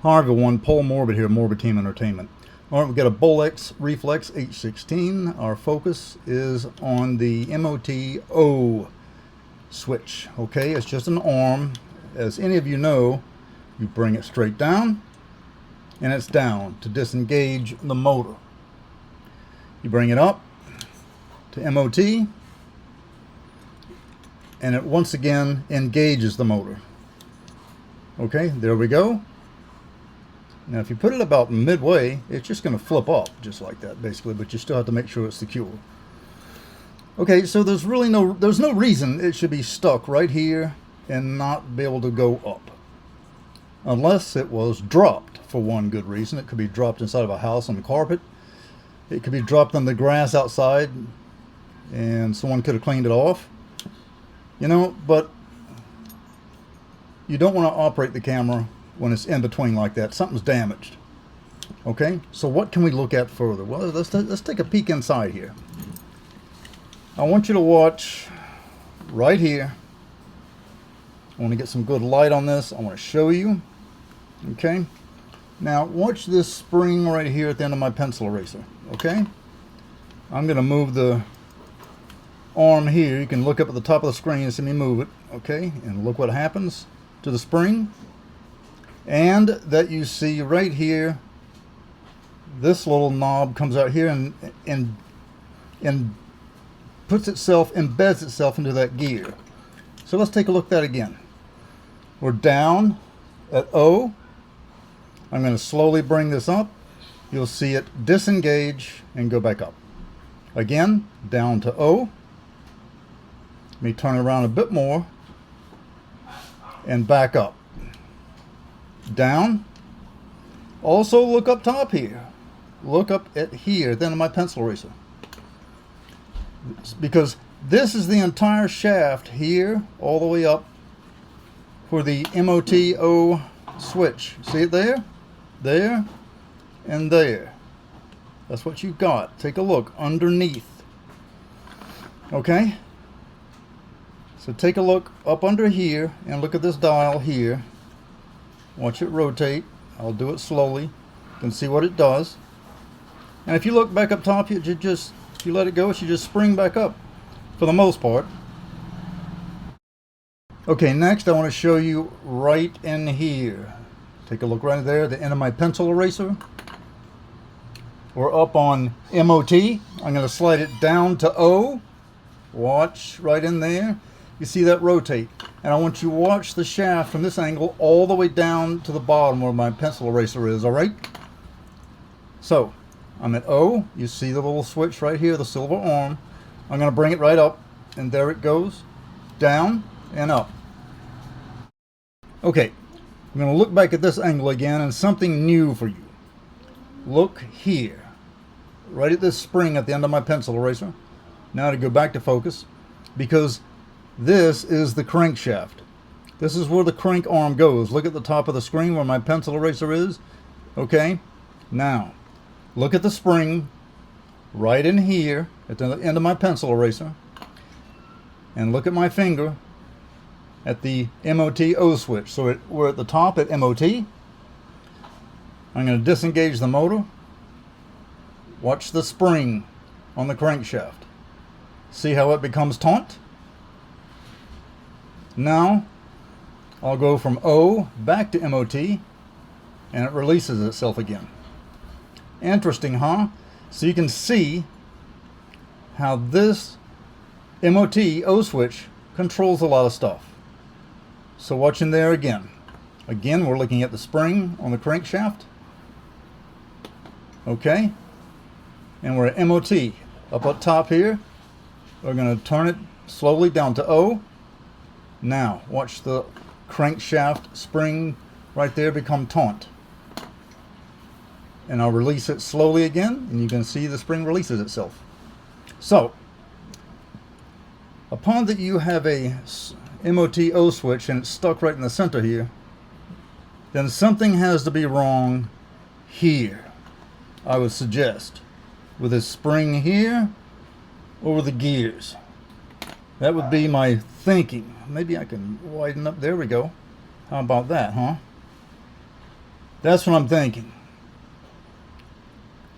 Hi everyone, Paul Morbid here, Morbid Team Entertainment. Alright, we've got a Bolex Reflex H-16. Our focus is on the MOT switch. Okay, it's just an arm. As any of you know, you bring it straight down, and it's down to disengage the motor. You bring it up to MOT, and it once again engages the motor. Okay, there we go. Now if you put it about midway, it's just going to flip up just like that basically, but you still have to make sure it's secure. Okay, so there's no reason it should be stuck right here and not be able to go up. Unless it was dropped for one good reason. It could be dropped inside of a house on the carpet. It could be dropped on the grass outside and someone could have cleaned it off. You know, but you don't want to operate the camera when it's in between like that. Something's damaged. Okay, so what can we look at further? Well, let's take a peek inside here. I want you to watch right here. I want to get some good light on this. I want to show you. Okay, now watch this spring right here at the end of my pencil eraser. Okay, I'm going to move the arm here. You can look up at the top of the screen and see me move it. Okay, and look what happens to the spring. And that you see right here, this little knob comes out here and puts itself, embeds itself into that gear. So let's take a look at that again. We're down at O. I'm going to slowly bring this up. You'll see it disengage and go back up. Again, down to O. Let me turn it around a bit more and back up. Down. Also look up top here. Look up at here, then my pencil eraser. Because this is the entire shaft here, all the way up for the MOT switch. See it there? There and there. That's what you've got. Take a look underneath. Okay? So take a look up under here and look at this dial here. Watch it rotate. I'll do it slowly. You can see what it does. And if you look back up top, if you let it go, it should just spring back up for the most part. Okay, next I want to show you right in here. Take a look right there at the end of my pencil eraser. We're up on MOT. I'm going to slide it down to O. Watch right in there. You see that rotate, and I want you to watch the shaft from this angle all the way down to the bottom where my pencil eraser is. All right, so I'm at O. You see the little switch right here, the silver arm. I'm going to bring it right up, and there it goes, down and up. Okay, I'm going to look back at this angle again, and something new for you. Look here, right at this spring at the end of my pencil eraser. Now to go back to focus, because this is the crankshaft. This is where the crank arm goes. Look at the top of the screen where my pencil eraser is. Okay, now look at the spring right in here at the end of my pencil eraser, and look at my finger at the MOT switch. So we're at the top at MOT. I'm going to disengage the motor. Watch the spring on the crankshaft. See how it becomes taut? Now I'll go from O back to MOT, and it releases itself again. Interesting, huh? So you can see how this MOT switch controls a lot of stuff. So watch in there again. Again, we're looking at the spring on the crankshaft. Okay, and we're at MOT. Up at top here, we're going to turn it slowly down to O. Now, watch the crankshaft spring right there become taut. And I'll release it slowly again, and you can see the spring releases itself. So, upon that you have a MOT switch and it's stuck right in the center here, then something has to be wrong here, I would suggest. With this spring here, over the gears. That would be my thinking. Maybe I can widen up. There we go. How about that, huh? That's what I'm thinking.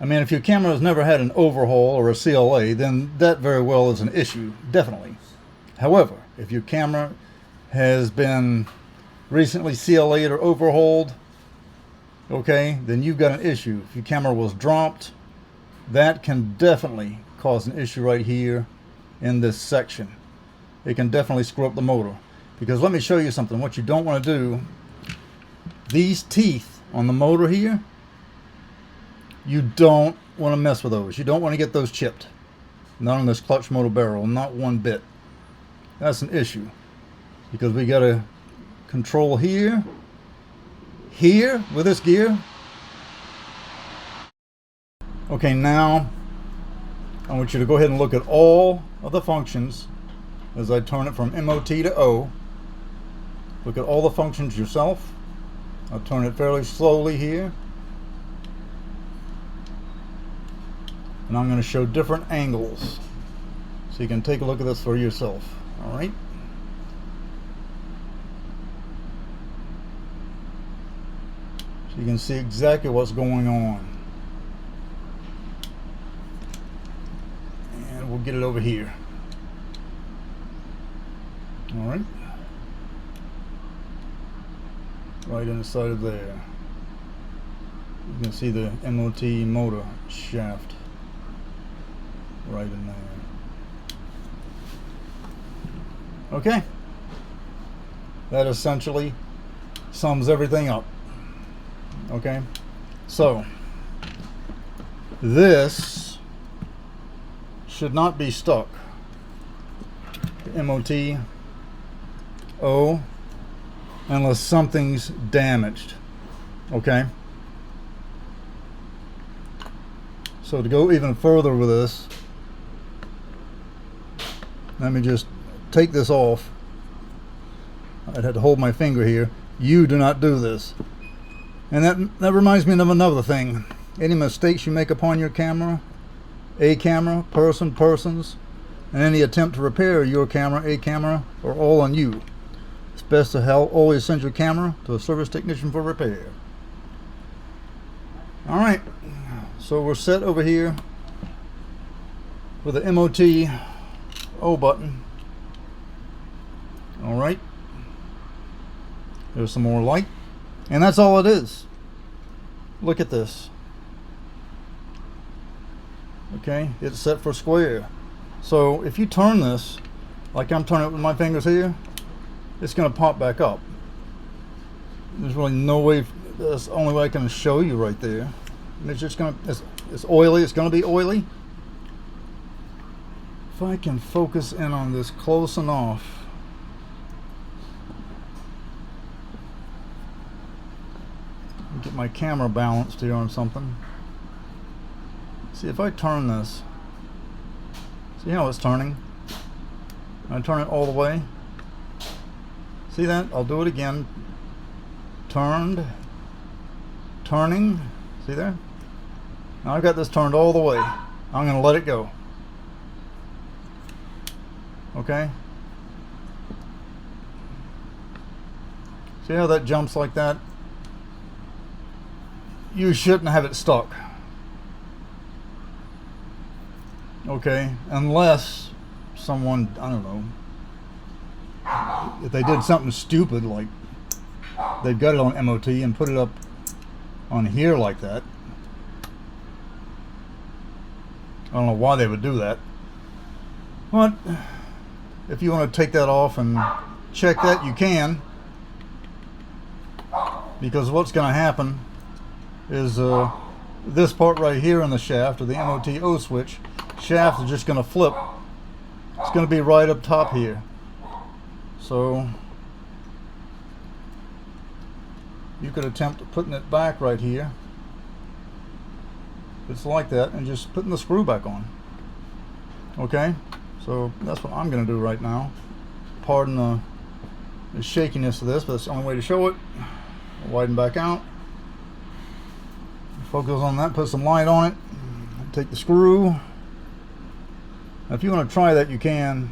I mean, if your camera has never had an overhaul or a CLA, then that very well is an issue, definitely. However, if your camera has been recently CLA'd or overhauled, okay, then you've got an issue. If your camera was dropped, that can definitely cause an issue right here in this section. It can definitely screw up the motor. Because let me show you something. What you don't want to do, these teeth on the motor here, you don't want to mess with those. You don't want to get those chipped. Not on this clutch motor barrel, not one bit. That's an issue. Because we got to control here with this gear. Okay, now I want you to go ahead and look at all of the functions as I turn it from MOT to O. Look at all the functions yourself. I'll turn it fairly slowly here. And I'm going to show different angles so you can take a look at this for yourself. All right. So you can see exactly what's going on. And we'll get it over here. All right. Right inside of there. You can see the MOT motor shaft right in there. Okay. That essentially sums everything up. Okay. So this should not be stuck. The MOT O, unless something's damaged. Okay. So to go even further with this, let me just take this off. I'd have to hold my finger here. You do not do this. And that reminds me of another thing. Any mistakes you make upon your camera, a camera, persons, and any attempt to repair your camera, a camera, are all on you. It's best to always send your camera to a service technician for repair. Alright, so we're set over here with the MOT O button. Alright, there's some more light, and that's all it is. Look at this. Okay, it's set for square. So if you turn this, like I'm turning it with my fingers here, it's going to pop back up. There's really no way, that's the only way I can show you right there. It's just going to, it's oily, it's going to be oily. If I can focus in on this close enough. Get my camera balanced here on something. See, if I turn this, see how it's turning? I turn it all the way. See that? I'll do it again. Turned, turning. See there? Now I've got this turned all the way. I'm going to let it go. Okay? See how that jumps like that? You shouldn't have it stuck. Okay? Unless someone, I don't know, if they did something stupid like they've got it on MOT and put it up on here like that. I don't know why they would do that. But if you want to take that off and check that, you can. Because what's going to happen is this part right here in the shaft of the MOT O switch shaft is just going to flip. It's going to be right up top here. So you could attempt putting it back right here. It's like that, and just putting the screw back on. Okay, so that's what I'm going to do right now. Pardon the shakiness of this, but that's the only way to show it. I'll widen back out. Focus on that, put some light on it. Take the screw. Now, if you want to try that, you can.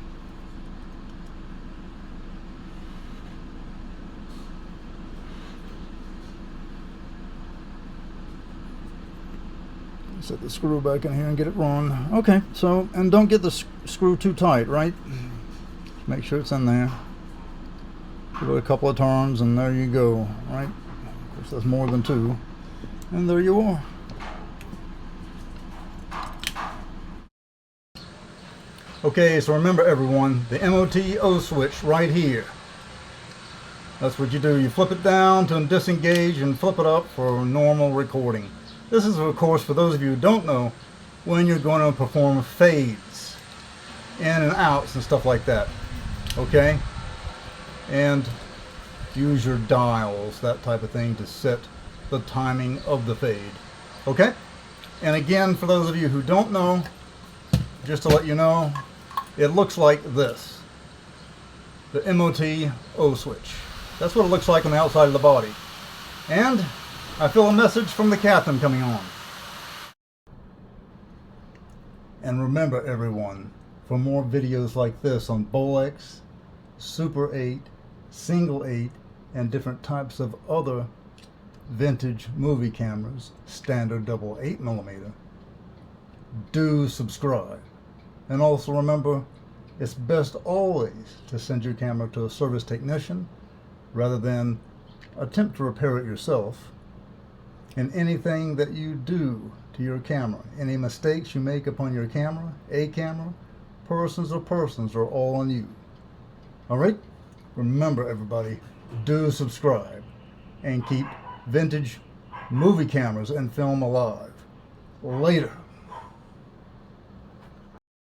Set the screw back in here and get it run. Okay, so, and don't get the screw too tight, right? Make sure it's in there. Give it a couple of turns and there you go, right? Of course, that's more than two. And there you are. Okay, so remember everyone, the MOT O switch right here. That's what you do. You flip it down to disengage and flip it up for normal recording. This is, of course, for those of you who don't know, when you're going to perform fades, in and outs and stuff like that. Okay? And use your dials, that type of thing, to set the timing of the fade. Okay? And again, for those of you who don't know, just to let you know, it looks like this. The MOT O switch. That's what it looks like on the outside of the body. And I feel a message from the captain coming on. And remember everyone, for more videos like this on Bolex, Super 8, Single 8, and different types of other vintage movie cameras, standard double 8mm, do subscribe. And also remember, it's best always to send your camera to a service technician rather than attempt to repair it yourself. And anything that you do to your camera, any mistakes you make upon your camera, persons are all on you. Alright? Remember everybody, do subscribe and keep vintage movie cameras and film alive. Later.